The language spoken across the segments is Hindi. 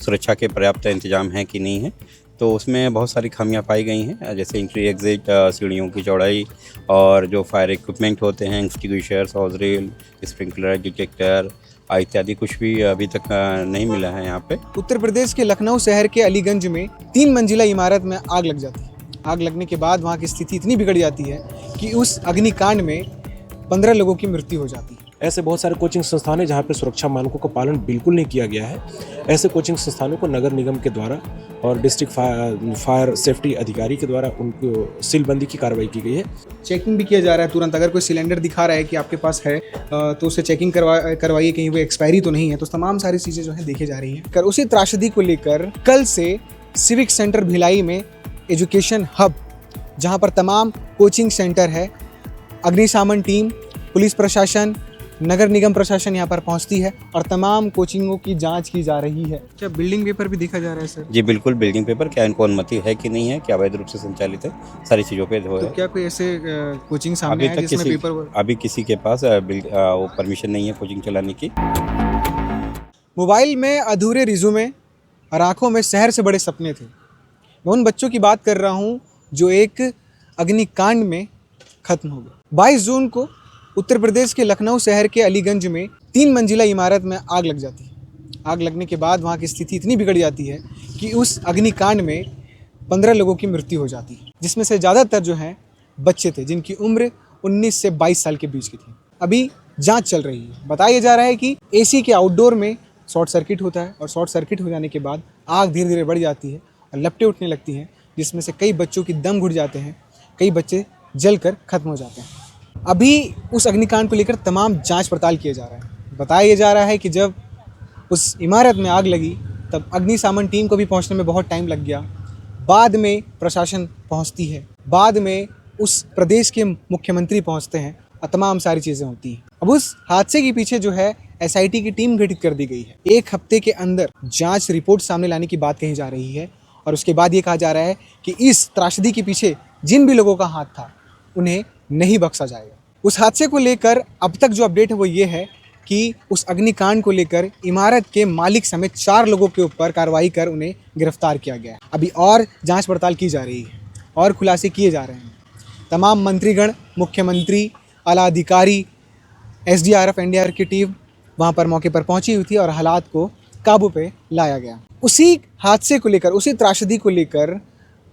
सुरक्षा के पर्याप्त इंतजाम हैं कि नहीं है। तो उसमें बहुत सारी खामियां पाई गई हैं, जैसे एंट्री एग्ज़िट, सीढ़ियों की चौड़ाई और जो फायर इक्विपमेंट होते हैं, extinguishers, hose reel, sprinkler, detector इत्यादि कुछ भी अभी तक नहीं मिला है यहाँ पे। उत्तर प्रदेश के लखनऊ शहर के अलीगंज में 3 मंजिला इमारत में आग लग जाती है। आग लगने के बाद वहाँ की स्थिति इतनी बिगड़ जाती है कि उस अग्निकांड में 15 लोगों की मृत्यु हो जाती है। ऐसे बहुत सारे कोचिंग संस्थान हैं जहाँ पे सुरक्षा मानकों का पालन बिल्कुल नहीं किया गया है। ऐसे कोचिंग संस्थानों को नगर निगम के द्वारा और डिस्ट्रिक्ट फायर सेफ्टी अधिकारी के द्वारा उनको सीलबंदी की कार्रवाई की गई है। चेकिंग भी किया जा रहा है तुरंत। अगर कोई सिलेंडर दिखा रहा है कि आपके पास है तो उसे चेकिंग करवाइए, कहीं वो एक्सपायरी तो नहीं है। तो तमाम सारी चीज़ें जो है देखी जा रही हैं। उसी त्रासदी को लेकर कल से सिविक सेंटर भिलाई में एजुकेशन हब, जहाँ पर तमाम कोचिंग सेंटर है, अग्निशमन टीम, पुलिस प्रशासन, नगर निगम प्रशासन यहाँ पर पहुँचती है और तमाम कोचिंगों की जांच की जा रही है। क्या बिल्डिंग पेपर भी देखा जा रहा है सर? जी बिल्कुल, बिल्डिंग पेपर, क्या इनको अनुमति है कि नहीं है, क्या अवैध रूप से संचालित है, सारी चीज़ों पे तो क्या कोई ऐसे कोचिंग सामने अभी है तक जिसमें पेपर अभी किसी के पास वो परमिशन नहीं है कोचिंग चलाने की। मोबाइल में अधूरे रिज्यूमे और आंखों में शहर से बड़े सपने थे। मैं उन बच्चों की बात कर रहा हूँ जो एक अग्निकांड में खत्म हो गए। 22 जून को उत्तर प्रदेश के लखनऊ शहर के अलीगंज में 3 मंजिला इमारत में आग लग जाती है। आग लगने के बाद वहाँ की स्थिति इतनी बिगड़ जाती है कि उस अग्निकांड में 15 लोगों की मृत्यु हो जाती है, जिसमें से ज़्यादातर जो हैं बच्चे थे, जिनकी उम्र 19 से 22 साल के बीच की थी। अभी जांच चल रही है। बताया जा रहा है कि एसी के आउटडोर में शॉर्ट सर्किट होता है और शॉर्ट सर्किट हो जाने के बाद आग धीरे धीरे बढ़ जाती है और लपटें उठने लगती हैं, जिसमें से कई बच्चों की दम घुट जाते हैं, कई बच्चे जलकर खत्म हो जाते हैं। अभी उस अग्निकांड को लेकर तमाम जांच पड़ताल किया जा रहा है। बताया जा रहा है कि जब उस इमारत में आग लगी तब अग्निशमन टीम को भी पहुंचने में बहुत टाइम लग गया। बाद में प्रशासन पहुंचती है, बाद में उस प्रदेश के मुख्यमंत्री पहुंचते हैं और तमाम सारी चीज़ें होती हैं। अब उस हादसे के पीछे जो है एसआईटी की टीम गठित कर दी गई है। 1 हफ्ते के अंदर जांच रिपोर्ट सामने लाने की बात कही जा रही है और उसके बाद ये कहा जा रहा है कि इस त्रासदी के पीछे जिन भी लोगों का हाथ था उन्हें नहीं बख्शा जाएगा। उस हादसे को लेकर अब तक जो अपडेट है वो ये है कि उस अग्निकांड को लेकर इमारत के मालिक समेत 4 लोगों के ऊपर कार्रवाई कर उन्हें गिरफ्तार किया गया है। अभी और जांच पड़ताल की जा रही है और खुलासे किए जा रहे हैं। तमाम मंत्रीगण, मुख्यमंत्री, आला अधिकारी, एसडीआरएफ, एनडीआरएफ की टीम वहाँ पर मौके पर पहुंची हुई थी और हालात को काबू पे लाया गया। उसी हादसे को लेकर, उसी त्रासदी को लेकर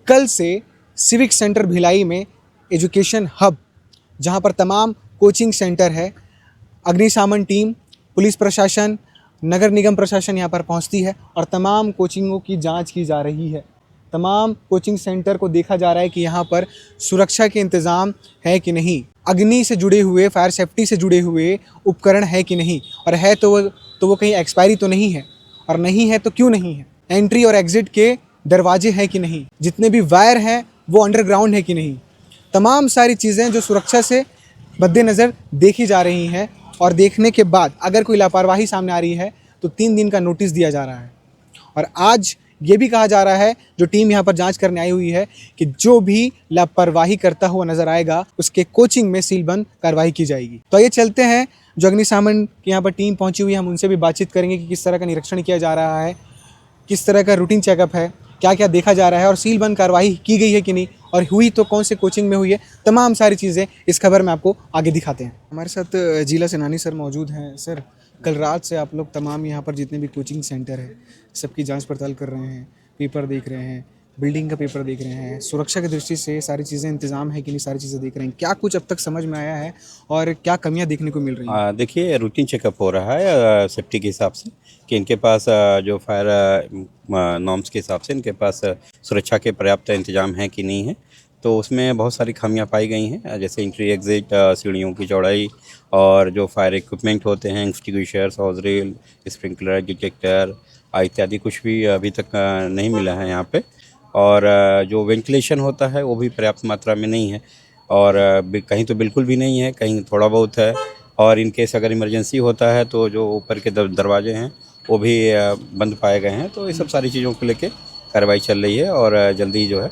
कल से सिविक सेंटर भिलाई में एजुकेशन हब, जहाँ पर तमाम कोचिंग सेंटर है, अग्निशमन टीम, पुलिस प्रशासन, नगर निगम प्रशासन यहाँ पर पहुँचती है और तमाम कोचिंगों की जांच की जा रही है। तमाम कोचिंग सेंटर को देखा जा रहा है कि यहाँ पर सुरक्षा के इंतज़ाम है कि नहीं, अग्नि से जुड़े हुए, फायर सेफ्टी से जुड़े हुए उपकरण है कि नहीं, और है तो वो कहीं एक्सपायरी तो नहीं है, और नहीं है तो क्यों नहीं है, एंट्री और एग्ज़िट के दरवाजे हैं कि नहीं, जितने भी वायर हैं वो अंडरग्राउंड है कि नहीं। तमाम सारी चीज़ें जो सुरक्षा से मद्देनज़र देखी जा रही हैं और देखने के बाद अगर कोई लापरवाही सामने आ रही है तो 3 दिन का नोटिस दिया जा रहा है। और आज ये भी कहा जा रहा है, जो टीम यहाँ पर जांच करने आई हुई है, कि जो भी लापरवाही करता हुआ नजर आएगा उसके कोचिंग में सीलबंद कार्रवाई की जाएगी। तो ये चलते हैं, जो अग्निशमन की यहाँ पर टीम पहुँची हुई है, हम उनसे भी बातचीत करेंगे कि किस तरह का निरीक्षण किया जा रहा है, किस तरह का रूटीन चेकअप है, क्या क्या देखा जा रहा है और सीलबंद कार्रवाई की गई है कि नहीं, और हुई तो कौन से कोचिंग में हुई है। तमाम सारी चीज़ें इस खबर में आपको आगे दिखाते हैं। हमारे साथ जिला सेनानी सर मौजूद हैं। सर, कल रात से आप लोग तमाम यहाँ पर जितने भी कोचिंग सेंटर है सबकी जांच पड़ताल कर रहे हैं, पेपर देख रहे हैं, बिल्डिंग का पेपर देख रहे हैं, सुरक्षा की दृष्टि से सारी चीज़ें इंतजाम है कि नहीं, सारी चीज़ें देख रहे हैं। क्या कुछ अब तक समझ में आया है और क्या कमियां देखने को मिल रही हैं? देखिए, रूटीन चेकअप हो रहा है सेफ्टी के हिसाब से कि इनके पास जो फायर नॉर्म्स के हिसाब से इनके पास सुरक्षा के पर्याप्त इंतजाम हैं कि नहीं है। तो उसमें बहुत सारी खामियां पाई गई हैं, जैसे एंट्री एग्ज़िट, सीढ़ियों की चौड़ाई और जो फायर इक्विपमेंट होते हैं, extinguishers, hose reel, sprinkler, detector इत्यादि कुछ भी अभी तक नहीं मिला है यहाँ पे। और जो वेंटिलेशन होता है वो भी पर्याप्त मात्रा में नहीं है, और कहीं तो बिल्कुल भी नहीं है, कहीं थोड़ा बहुत है। और इन केस अगर इमरजेंसी होता है तो जो ऊपर के दरवाजे हैं वो भी बंद पाए गए हैं। तो ये सब सारी चीज़ों को लेके कार्रवाई चल रही है और जल्दी जो है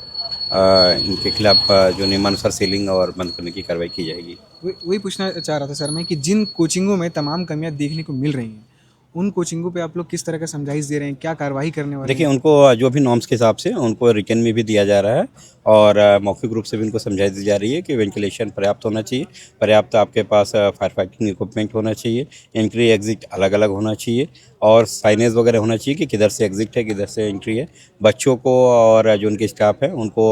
इनके खिलाफ जो नियमानुसार सीलिंग और बंद करने की कार्रवाई की जाएगी। वही पूछना चाह रहा था सर मैं कि जिन कोचिंगों में तमाम कमियां देखने को मिल रही हैं उन कोचिंगों पे आप लोग किस तरह का समझाइश दे रहे हैं, क्या कार्रवाई करने वाले देखिए हैं? उनको जो भी नॉर्म्स के हिसाब से उनको रिटन में भी दिया जा रहा है और मौखिक रूप से भी उनको समझाई दी जा रही है कि वेंटिलेशन पर्याप्त होना चाहिए, पर्याप्त आपके पास फायर फाइटिंग इक्विपमेंट होना चाहिए, एंट्री एग्जिट अलग अलग होना चाहिए और साइनेज वगैरह होना चाहिए कि किधर से एग्जिट है किधर से एंट्री है। बच्चों को और जो उनके स्टाफ है उनको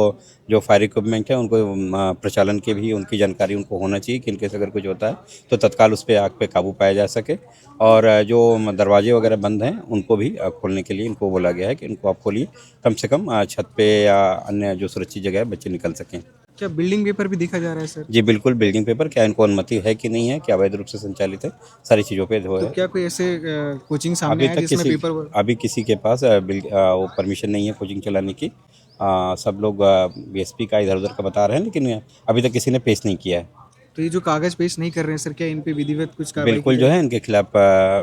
जो फायर इक्विपमेंट है उनको प्रचालन की भी उनकी जानकारी उनको होना चाहिए कि इनकेस अगर कुछ होता है तो तत्काल उस पर आग पे काबू पाया जा सके। और जो दरवाजे वगैरह बंद हैं उनको भी खोलने के लिए इनको बोला गया है कि इनको आप खोलिए, कम से कम छत पे या अन्य जो सुरक्षित जगह है बच्चे निकल सकें। क्या बिल्डिंग पेपर भी देखा जा रहा है सर? जी बिल्कुल, बिल्डिंग पेपर क्या इनको अनुमति है कि नहीं है, क्या अवैध रूप से संचालित है, सारी चीज़ों पे जो तो है। क्या कोई ऐसे कोचिंग सामने अभी आया तक जिसमें किसी पेपर? अभी किसी के पास वो परमिशन नहीं है कोचिंग चलाने की। सब लोग बीएसपी का इधर उधर का बता रहे हैं लेकिन अभी तक किसी ने पेश नहीं किया है। तो ये जो कागज़ पेश नहीं कर रहे हैं सर, क्या इन पे विधिवत कुछ कार्रवाई की बिल्कुल जो जाएगी? है इनके खिलाफ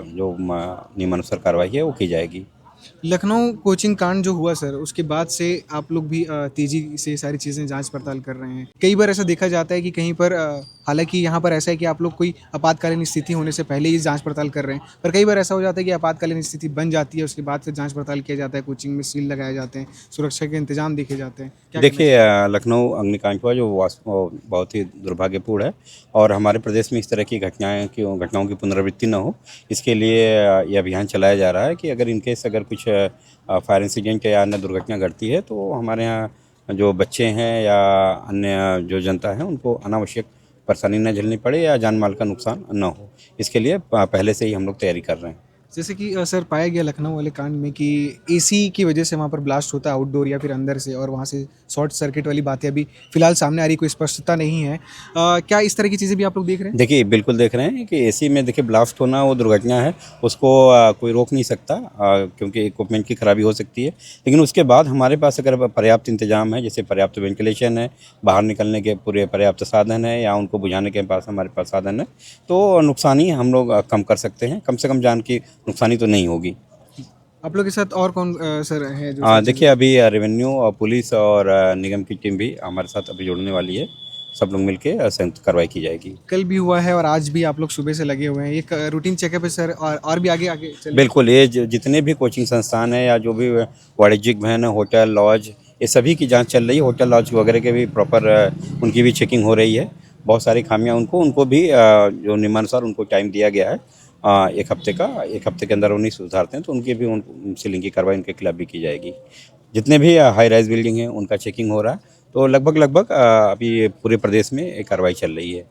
जो नियमानुसार कार्रवाई है वो की जाएगी। लखनऊ कोचिंग कांड जो हुआ सर, उसके बाद से आप लोग भी तेजी से सारी चीज़ें जांच पड़ताल कर रहे हैं। कई बार ऐसा देखा जाता है कि कहीं पर हालांकि यहाँ पर ऐसा है कि आप लोग कोई आपातकालीन स्थिति होने से पहले ही जांच पड़ताल कर रहे हैं, पर कई बार ऐसा हो जाता है कि आपातकालीन स्थिति बन जाती है, उसके बाद से जांच पड़ताल किया जाता है, कोचिंग में सील लगाए जाते हैं, सुरक्षा के इंतजाम देखे जाते हैं। क्या कहना देखिए लखनऊ अग्निकांड हुआ जो बहुत ही दुर्भाग्यपूर्ण है और हमारे प्रदेश में इस तरह की घटनाओं की पुनरावृत्ति न हो, इसके लिए ये अभियान चलाया जा रहा है कि अगर इनकेस अगर कुछ फायर इंसिडेंट या अन्य दुर्घटना घटती है तो हमारे यहाँ जो बच्चे हैं या अन्य जो जनता है उनको अनावश्यक परेशानी न झेलनी पड़े या जान माल का नुकसान न हो, इसके लिए पहले से ही हम लोग तैयारी कर रहे हैं। जैसे कि सर पाया गया लखनऊ वाले कांड में कि एसी की वजह से वहाँ पर ब्लास्ट होता है आउटडोर या फिर अंदर से, और वहाँ से शॉर्ट सर्किट वाली बातें अभी फिलहाल सामने आ रही, कोई स्पष्टता नहीं है। क्या इस तरह की चीज़ें भी आप लोग देख रहे हैं? देखिए बिल्कुल देख रहे हैं कि एसी में देखिए ब्लास्ट होना वो दुर्घटना है, उसको कोई रोक नहीं सकता क्योंकि इक्विपमेंट की खराबी हो सकती है, लेकिन उसके बाद हमारे पास अगर पर्याप्त इंतजाम है, जैसे पर्याप्त वेंटिलेशन है, बाहर निकलने के पूरे पर्याप्त साधन है या उनको बुझाने के पास हमारे पास साधन है, तो नुकसानी हम लोग कम कर सकते हैं, कम से कम जान की नुकसानी तो नहीं होगी। आप लोग के साथ और कौन सर है जो देखिए अभी रेवेन्यू और पुलिस और निगम की टीम भी हमारे साथ अभी जुड़ने वाली है, सब लोग मिलके संयुक्त कार्रवाई की जाएगी। कल भी हुआ है और आज भी आप लोग सुबह से लगे हुए हैं, एक रूटीन चेकअप है सर, और भी आगे आगे चल बिल्कुल, ये जितने भी कोचिंग संस्थान हैं या जो भी वाणिज्यिक भवन, होटल, लॉज, ये सभी की जांच चल रही है। होटल लॉज वगैरह के भी प्रॉपर उनकी भी चेकिंग हो रही है। बहुत सारी खामियां उनको भी जो नियमानुसार उनको टाइम दिया गया है एक हफ्ते के अंदर उन्हें सुधारते हैं तो उनकी भी उन सीलिंग की कार्रवाई उनके खिलाफ भी की जाएगी। जितने भी हाई राइज बिल्डिंग हैं उनका चेकिंग हो रहा है, तो लगभग अभी पूरे प्रदेश में एक कार्रवाई चल रही है।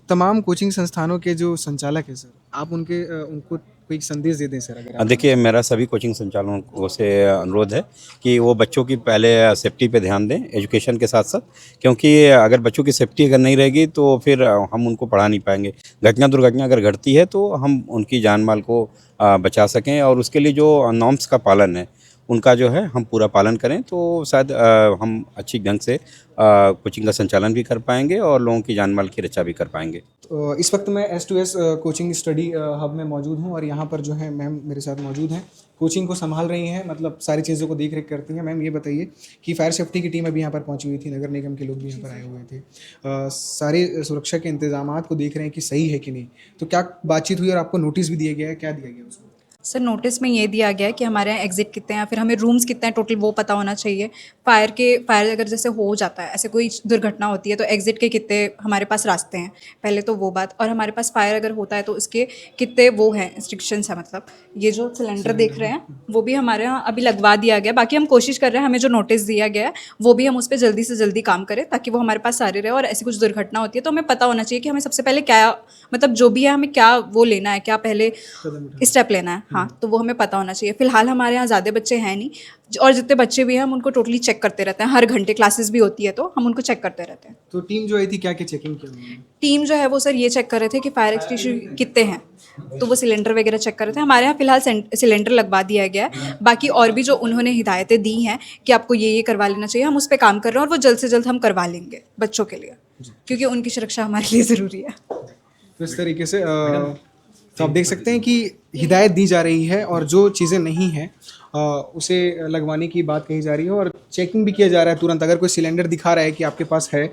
तमाम कोचिंग संस्थानों के जो संचालक हैं सर, आप उनको कोई संदेश दे दें सर अगर आप। देखिए मेरा सभी कोचिंग संचालकों से अनुरोध है कि वो बच्चों की पहले सेफ्टी पे ध्यान दें एजुकेशन के साथ साथ, क्योंकि अगर बच्चों की सेफ्टी अगर नहीं रहेगी तो फिर हम उनको पढ़ा नहीं पाएंगे। दुर्घटना अगर घटती है तो हम उनकी जान माल को बचा सकें और उसके लिए जो नॉर्म्स का पालन है उनका जो है हम पूरा पालन करें तो शायद हम अच्छी ढंग से कोचिंग का संचालन भी कर पाएंगे और लोगों की जान माल की रक्षा भी कर पाएंगे। तो इस वक्त मैं S2S कोचिंग स्टडी हब में मौजूद हूं और यहाँ पर जो है मैम मेरे साथ मौजूद हैं, कोचिंग को संभाल रही हैं, मतलब सारी चीज़ों को देख रेख करती हैं। मैम ये बताइए कि फायर सेफ्टी की टीम अभी यहाँ पर पहुँची हुई थी, नगर निगम के लोग भी यहाँ पर आए हुए थे, सारे सुरक्षा के इंतजाम को देख रहे हैं कि सही है कि नहीं, तो क्या बातचीत हुई और आपको नोटिस भी दिया गया है, क्या दिया गया उसमें? सर नोटिस में ये दिया गया है कि हमारे यहाँ एग्जिट कितने हैं या फिर हमें रूम्स कितने हैं टोटल वो पता होना चाहिए। फायर अगर जैसे हो जाता है, ऐसे कोई दुर्घटना होती है तो एग्जिट के कितने हमारे पास रास्ते हैं, पहले तो वो बात, और हमारे पास फायर अगर होता है तो उसके कितने वो हैं रिस्ट्रिक्शंस है। मतलब ये जो सिलेंडर देख रहे हैं वो भी हमारे यहाँ अभी लगवा दिया गया। बाकी हम कोशिश कर रहे हैं, हमें जो नोटिस दिया गया है वो भी हम उस पर जल्दी से जल्दी काम करें ताकि वो हमारे पास सारे रहे, और ऐसी कुछ दुर्घटना होती है तो हमें पता होना चाहिए कि हमें सबसे पहले क्या, मतलब जो भी है हमें क्या वो लेना है, क्या पहले स्टेप लेना है। हाँ, तो वो हमें पता होना चाहिए। फिलहाल हमारे यहाँ ज़्यादा बच्चे हैं नहीं, और जितने बच्चे भी हैं हम उनको टोटली चेक करते रहते हैं, हर घंटे क्लासेस भी होती है तो हम उनको चेक करते रहते हैं। तो टीम जो आई थी क्या क्या चेकिंग किया उन्होंने? टीम जो है वो सर ये चेक कर रहे थे कि फायर एक्सटिंग्विशर कितने हैं, तो वो सिलेंडर वगैरह चेक कर रहे थे। हमारे यहाँ फिलहाल सिलेंडर लगवा दिया गया है, बाकी और भी जो उन्होंने हिदायतें दी हैं कि आपको ये करवा लेना चाहिए, हम उस पर काम कर रहे हैं और वो जल्द से जल्द हम करवा लेंगे बच्चों के लिए, क्योंकि उनकी सुरक्षा हमारे लिए ज़रूरी है। तो इस तरीके से तो आप देख सकते हैं कि हिदायत दी जा रही है और जो चीज़ें नहीं हैं उसे लगवाने की बात कही जा रही है और चेकिंग भी किया जा रहा है तुरंत। अगर कोई सिलेंडर दिखा रहा है कि आपके पास है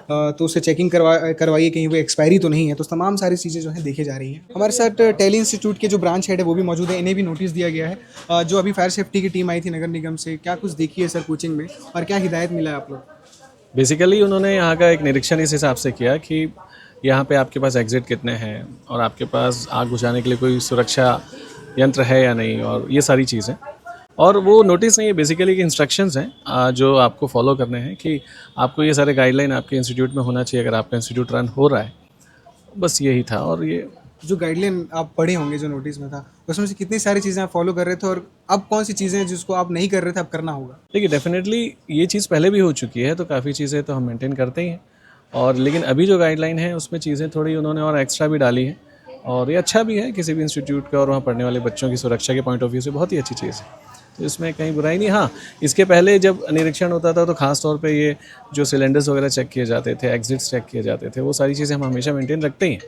तो उससे चेकिंग करवाइए कहीं वो एक्सपायरी तो नहीं है। तो तमाम सारी चीज़ें जो है देखे जा रही हैं। हमारे साथ टेली इंस्टीट्यूट के जो ब्रांच हेड है वो भी मौजूद है, इन्हें भी नोटिस दिया गया है। जो अभी फायर सेफ्टी की टीम आई थी नगर निगम से, क्या कुछ देखी है सर कोचिंग में और क्या हिदायत मिला है आप लोग? बेसिकली उन्होंने यहाँ का एक निरीक्षण इस हिसाब से किया कि यहाँ पे आपके पास एग्ज़िट कितने हैं और आपके पास आग बुझाने के लिए कोई सुरक्षा यंत्र है या नहीं, और ये सारी चीज़ें। और वो नोटिस नहीं है, बेसिकली कि इंस्ट्रक्शंस हैं जो आपको फॉलो करने हैं कि आपको ये सारे गाइडलाइन आपके इंस्टीट्यूट में होना चाहिए अगर आपका इंस्टीट्यूट रन हो रहा है। बस यही था। और ये जो गाइडलाइन आप पढ़े होंगे जो नोटिस में था, उसमें से कितनी सारी चीज़ें आप फॉलो कर रहे थे और अब कौन सी चीज़ें हैं जिसको आप नहीं कर रहे थे अब करना होगा? देखिए, डेफिनेटली ये चीज़ पहले भी हो चुकी है, तो काफ़ी चीज़ें तो हम मेंटेन करते ही हैं। और लेकिन अभी जो गाइडलाइन है उसमें चीज़ें थोड़ी उन्होंने और एक्स्ट्रा भी डाली हैं, और ये अच्छा भी है किसी भी इंस्टीट्यूट का और वहाँ पढ़ने वाले बच्चों की सुरक्षा के पॉइंट ऑफ व्यू से बहुत ही अच्छी चीज़ है। तो इसमें कहीं बुराई नहीं। हाँ, इसके पहले जब निरीक्षण होता था तो ख़ास तौर पे ये जो सिलेंडर्स वगैरह चेक किए जाते थे, एग्जिट्स चेक किए जाते थे, वो सारी चीज़ें हम हमेशा मेंटेन रखते ही हैं।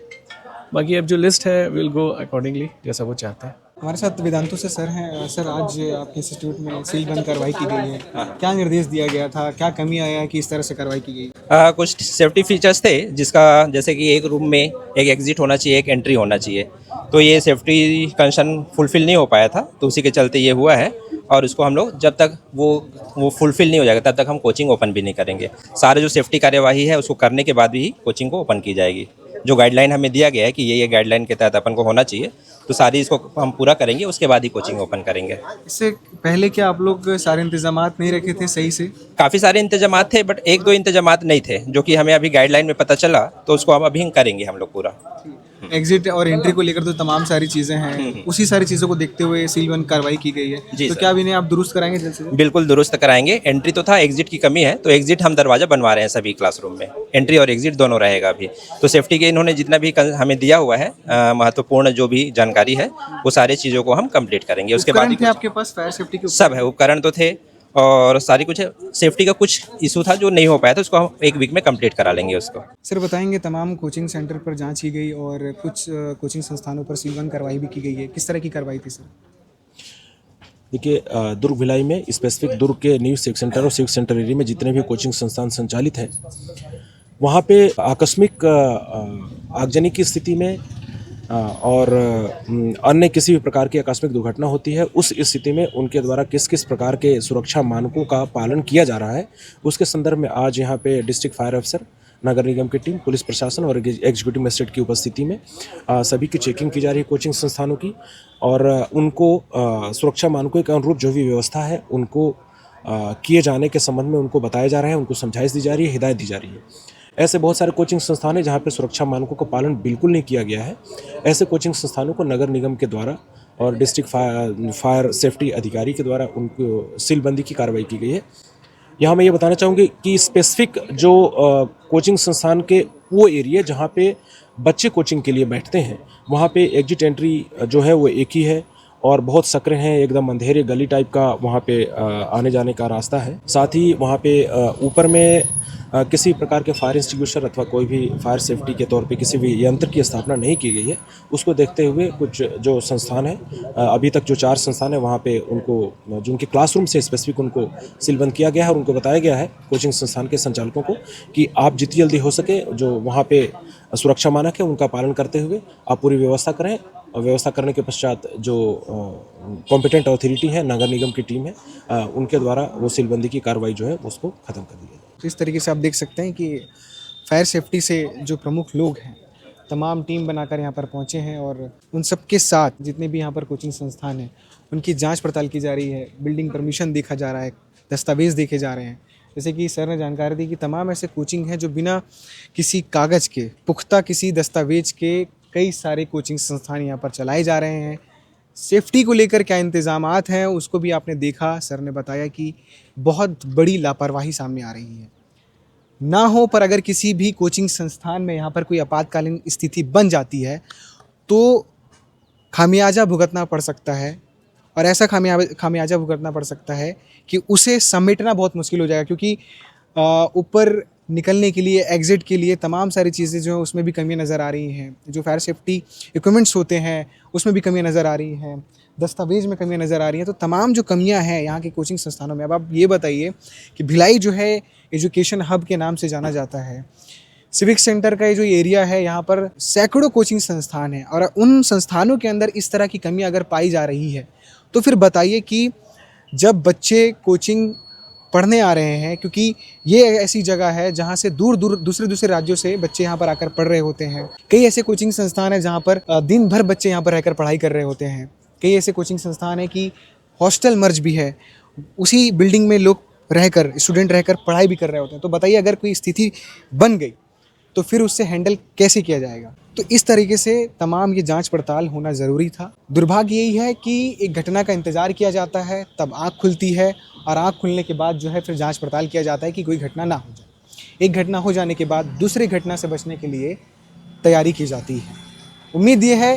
बाकी अब जो लिस्ट है विल गो अकॉर्डिंगली जैसा वो चाहते हैं। हमारे साथ वेदांतु से सर हैं। सर, आज आपके इंस्टीट्यूट में सील बंद कार्रवाई की गई है, क्या निर्देश दिया गया था, क्या कमी आया है कि इस तरह से कार्रवाई की गई? कुछ सेफ्टी फीचर्स थे जिसका, जैसे कि एक रूम में एक एग्जिट होना चाहिए, एक एंट्री होना चाहिए, तो ये सेफ्टी कंसर्न फुलफिल नहीं हो पाया था, तो उसी के चलते ये हुआ है। और उसको हम लोग जब तक वो फुलफिल नहीं हो जाएगा तब तक हम कोचिंग ओपन भी नहीं करेंगे। सारे जो सेफ्टी कार्यवाही है उसको करने के बाद भी कोचिंग को ओपन की जाएगी। जो गाइडलाइन हमें दिया गया है कि ये गाइडलाइन के तहत अपन को होना चाहिए, तो सारी इसको हम पूरा करेंगे, उसके बाद ही कोचिंग ओपन करेंगे। इससे पहले क्या आप लोग सारे इंतजामात नहीं रखे थे सही से? काफ़ी सारे इंतजामात थे, बट एक दो इंतजामात नहीं थे जो कि हमें अभी गाइडलाइन में पता चला, तो उसको हम अभी करेंगे हम लोग पूरा। एग्जिट और एंट्री को लेकर तो तमाम सारी चीज़ें हैं, उसी सारी चीज़ों को देखते हुए सील बंद कार्रवाई की गई है। जी तो सर। क्या अब इन्हें आप दुरुस्त कराएंगे जल्द से जल्द? बिल्कुल दुरुस्त कराएंगे। एंट्री तो था, एग्जिट की कमी है, तो एग्जिट हम दरवाज़ा बनवा रहे हैं सभी क्लासरूम में। एंट्री और एग्जिट दोनों रहेगा अभी। तो सेफ्टी के इन्होंने जितना भी हमें दिया हुआ है महत्वपूर्ण जो भी जानकारी है, वो सारी चीज़ों को हम कंप्लीट करेंगे। उसके बाद उपकरण थे आपके पास फायर सेफ्टी के? सब है, उपकरण तो थे और सारी कुछ सेफ्टी का कुछ इशू था जो नहीं हो पाया था, उसको हम एक वीक में कंप्लीट करा लेंगे उसको। सर, बताएंगे तमाम कोचिंग सेंटर पर जांच की गई और कुछ कोचिंग संस्थानों पर सील बंद कार्रवाई भी की गई है, किस तरह की कार्रवाई थी सर? देखिए, दुर्ग भिलाई में स्पेसिफिक दुर्ग के न्यू सिविक सेंटर और सिविक सेंटर एरिया में जितने भी कोचिंग संस्थान संचालित हैं, वहाँ पे आकस्मिक आगजनी की स्थिति में और अन्य किसी भी प्रकार की आकस्मिक दुर्घटना होती है, उस स्थिति में उनके द्वारा किस किस प्रकार के सुरक्षा मानकों का पालन किया जा रहा है, उसके संदर्भ में आज यहाँ पे डिस्ट्रिक्ट फायर अफसर, नगर निगम की टीम, पुलिस प्रशासन और एग्जीक्यूटिव मजिस्ट्रेट की उपस्थिति में सभी की चेकिंग की जा रही है कोचिंग संस्थानों की, और उनको सुरक्षा मानकों के अनुरूप जो भी व्यवस्था है उनको किए जाने के संबंध में उनको बताया जा रहा है, उनको समझाइश दी जा रही है, हिदायत दी जा रही है। ऐसे बहुत सारे कोचिंग संस्थान हैं जहाँ पे सुरक्षा मानकों का पालन बिल्कुल नहीं किया गया है। ऐसे कोचिंग संस्थानों को नगर निगम के द्वारा और डिस्ट्रिक्ट फायर सेफ्टी अधिकारी के द्वारा उनको सीलबंदी की कार्रवाई की गई है। यहाँ मैं ये बताना चाहूँगी कि स्पेसिफिक जो कोचिंग संस्थान के वो एरिया जहाँ पे बच्चे कोचिंग के लिए बैठते हैं, वहाँ पे एग्जिट एंट्री जो है वो एक ही है और बहुत सकरे हैं, एकदम अंधेरे गली टाइप का वहाँ पे आने जाने का रास्ता है। साथ ही वहाँ पे ऊपर में किसी प्रकार के फायर एक्सटिंग्विशर अथवा कोई भी फायर सेफ्टी के तौर पे किसी भी यंत्र की स्थापना नहीं की गई है। उसको देखते हुए कुछ जो संस्थान है, अभी तक जो 4 संस्थान है वहाँ पे उनको जो उनके क्लासरूम से स्पेसिफिक उनको सीलबंद किया गया है और उनको बताया गया है कोचिंग संस्थान के संचालकों को कि आप जितनी जल्दी हो सके जो वहाँ पे सुरक्षा मानक है उनका पालन करते हुए आप पूरी व्यवस्था करें। और व्यवस्था करने के पश्चात जो कॉम्पिटेंट अथॉरिटी है, नगर निगम की टीम है, उनके द्वारा वो सीलबंदी की कार्रवाई जो है उसको ख़त्म कर दिया जाए। तो इस तरीके से आप देख सकते हैं कि फायर सेफ्टी से जो प्रमुख लोग हैं तमाम टीम बनाकर यहाँ पर पहुँचे हैं और उन सब के साथ जितने भी यहाँ पर कोचिंग संस्थान हैं उनकी जांच पड़ताल की जा रही है, बिल्डिंग परमिशन देखा जा रहा है, दस्तावेज़ देखे जा रहे हैं। जैसे कि सर ने जानकारी दी कि तमाम ऐसे कोचिंग हैं जो बिना किसी कागज़ के, पुख्ता किसी दस्तावेज के कई सारे कोचिंग संस्थान यहाँ पर चलाए जा रहे हैं। सेफ्टी को लेकर क्या इंतज़ामात हैं उसको भी आपने देखा। सर ने बताया कि बहुत बड़ी लापरवाही सामने आ रही है। ना हो पर अगर किसी भी कोचिंग संस्थान में यहाँ पर कोई आपातकालीन स्थिति बन जाती है तो खामियाजा भुगतना पड़ सकता है और ऐसा खामियाजा भुगतना पड़ सकता है कि उसे समेटना बहुत मुश्किल हो जाएगा, क्योंकि ऊपर निकलने के लिए, एग्ज़िट के लिए तमाम सारी चीज़ें जो हैं उसमें भी कमियाँ नज़र आ रही हैं। जो फायर सेफ्टी इक्विपमेंट्स होते हैं उसमें भी कमियाँ नज़र आ रही हैं, दस्तावेज़ में कमियाँ नज़र आ रही हैं। तो तमाम जो कमियाँ हैं यहाँ के कोचिंग संस्थानों में। अब आप ये बताइए कि भिलाई जो है एजुकेशन हब के नाम से जाना जाता है। सिविक सेंटर का ये जो एरिया है यहाँ पर सैकड़ों कोचिंग संस्थान हैं और उन संस्थानों के अंदर इस तरह की कमियाँ अगर पाई जा रही है तो फिर बताइए कि जब बच्चे कोचिंग पढ़ने आ रहे हैं, क्योंकि ये ऐसी जगह है जहाँ से दूर दूर दूसरे राज्यों से बच्चे यहाँ पर आकर पढ़ रहे होते हैं। कई ऐसे कोचिंग संस्थान हैं जहाँ पर दिन भर बच्चे यहाँ पर रहकर पढ़ाई कर रहे होते हैं। कई ऐसे कोचिंग संस्थान हैं कि हॉस्टल मर्ज भी है, उसी बिल्डिंग में लोग रहकर, स्टूडेंट रहकर पढ़ाई भी कर रहे होते हैं। तो बताइए अगर कोई स्थिति बन गई तो फिर उससे हैंडल कैसे किया जाएगा। तो इस तरीके से तमाम ये जांच पड़ताल होना ज़रूरी था। दुर्भाग्य यही है कि एक घटना का इंतज़ार किया जाता है, तब आँख खुलती है और आँख खुलने के बाद जो है फिर जांच पड़ताल किया जाता है कि कोई घटना ना हो जाए। एक घटना हो जाने के बाद दूसरी घटना से बचने के लिए तैयारी की जाती है। उम्मीद ये है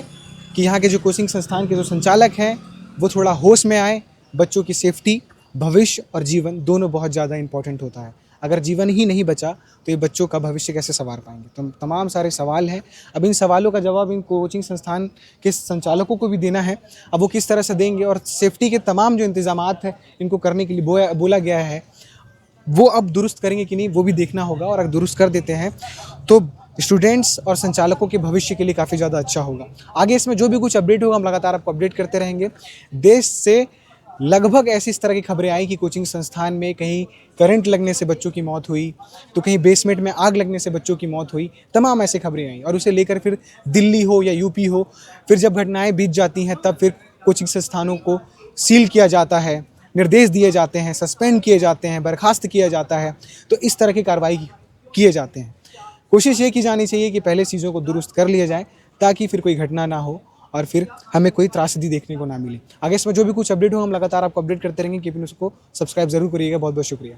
कि यहाँ के जो कोचिंग संस्थान के जो संचालक हैं वो थोड़ा होश में आए। बच्चों की सेफ्टी, भविष्य और जीवन दोनों बहुत ज़्यादा इंपॉर्टेंट होता है। अगर जीवन ही नहीं बचा तो ये बच्चों का भविष्य कैसे संवार पाएंगे। तो तमाम सारे सवाल हैं। अब इन सवालों का जवाब इन कोचिंग संस्थान के संचालकों को भी देना है। अब वो किस तरह से देंगे और सेफ्टी के तमाम जो इंतजामात हैं इनको करने के लिए बोला गया है वो अब दुरुस्त करेंगे कि नहीं वो भी देखना होगा। और अगर दुरुस्त कर देते हैं तो स्टूडेंट्स और संचालकों के भविष्य के लिए काफ़ी ज़्यादा अच्छा होगा। आगे इसमें जो भी कुछ अपडेट होगा हम लगातार आपको अपडेट करते रहेंगे। देश से लगभग ऐसी इस तरह की खबरें आई कि कोचिंग संस्थान में कहीं करंट लगने से बच्चों की मौत हुई, तो कहीं बेसमेंट में आग लगने से बच्चों की मौत हुई। तमाम ऐसी खबरें आई और उसे लेकर फिर दिल्ली हो या यूपी हो, फिर जब घटनाएं बीत जाती हैं तब फिर कोचिंग संस्थानों को सील किया जाता है, निर्देश दिए जाते हैं, सस्पेंड किए जाते हैं, बर्खास्त किया जाता है। तो इस तरह की कार्रवाई किए जाते हैं। कोशिश ये की जानी चाहिए कि पहले चीज़ों को दुरुस्त कर लिया जाए ताकि फिर कोई घटना ना हो और फिर हमें कोई त्रासदी देखने को ना मिले। आगे इसमें जो भी कुछ अपडेट हो हम लगातार आपको अपडेट करते रहेंगे। कीप न्यूज़ को सब्सक्राइब जरूर करिएगा। बहुत बहुत शुक्रिया।